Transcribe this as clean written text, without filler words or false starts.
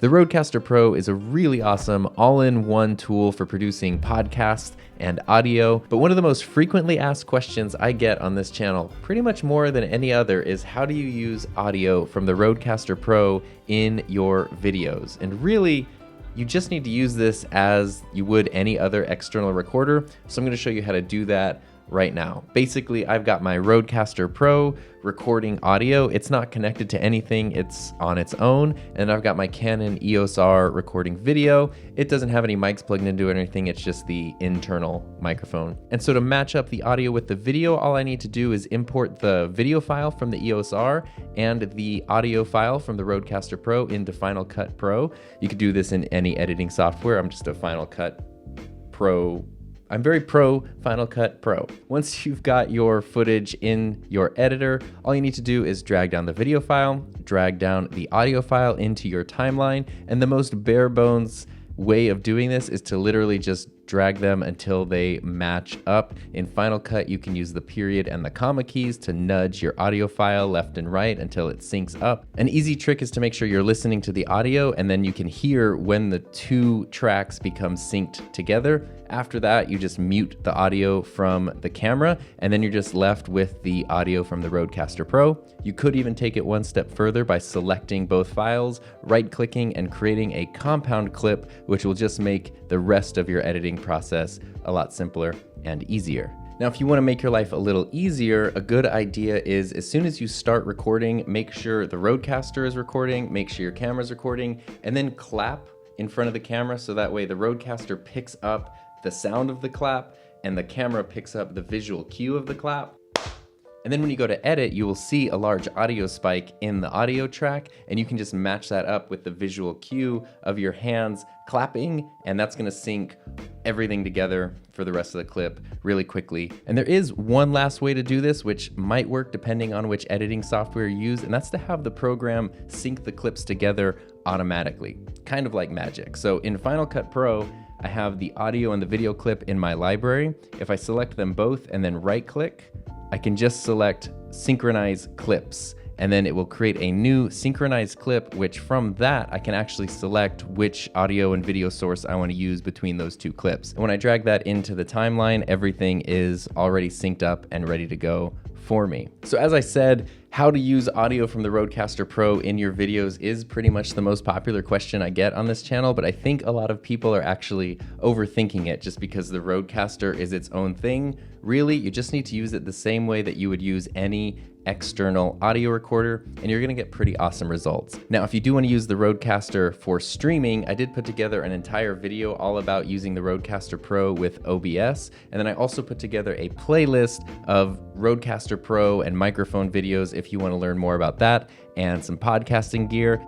The Rodecaster Pro is a really awesome all-in-one tool for producing podcasts and audio, but one of the most frequently asked questions I get on this channel, pretty much more than any other, is how do you use audio from the Rodecaster Pro in your videos? And really, you just need to use this as you would any other external recorder, so I'm going to show you how to do that right now. Basically, I've got my Rodecaster Pro recording audio. It's not connected to anything, it's on its own. And I've got my Canon EOS R recording video. It doesn't have any mics plugged into it or anything, it's just the internal microphone. And so to match up the audio with the video, all I need to do is import the video file from the EOS R and the audio file from the Rodecaster Pro into Final Cut Pro. You could do this in any editing software. I'm just a Final Cut Pro. I'm very pro Final Cut Pro. Once you've got your footage in your editor, all you need to do is drag down the video file, drag down the audio file into your timeline, and the most bare bones way of doing this is to literally just drag them until they match up. In Final Cut, you can use the period and the comma keys to nudge your audio file left and right until it syncs up. An easy trick is to make sure you're listening to the audio, and then you can hear when the two tracks become synced together. After that, you just mute the audio from the camera, and then you're just left with the audio from the Rodecaster Pro. You could even take it one step further by selecting both files, right-clicking, and creating a compound clip, which will just make the rest of your editing process a lot simpler and easier. Now, if you want to make your life a little easier, a good idea is as soon as you start recording, make sure the Rodecaster is recording, make sure your camera's recording, and then clap in front of the camera so that way the Rodecaster picks up the sound of the clap and the camera picks up the visual cue of the clap. And then when you go to edit, you will see a large audio spike in the audio track, and you can just match that up with the visual cue of your hands clapping, and that's gonna sync everything together for the rest of the clip really quickly. And there is one last way to do this, which might work depending on which editing software you use, and that's to have the program sync the clips together automatically, kind of like magic. So in Final Cut Pro, I have the audio and the video clip in my library. If I select them both and then right click, I can just select synchronize clips, and then it will create a new synchronized clip, which from that I can actually select which audio and video source I want to use between those two clips. And when I drag that into the timeline, everything is already synced up and ready to go for me. So as I said, how to use audio from the Rodecaster Pro in your videos is pretty much the most popular question I get on this channel, but I think a lot of people are actually overthinking it just because the Rodecaster is its own thing. Really, you just need to use it the same way that you would use any external audio recorder, and you're gonna get pretty awesome results. Now, if you do want to use the Rodecaster for streaming, I did put together an entire video all about using the Rodecaster Pro with OBS, and then I also put together a playlist of Rodecaster Pro and microphone videos if you want to learn more about that and some podcasting gear.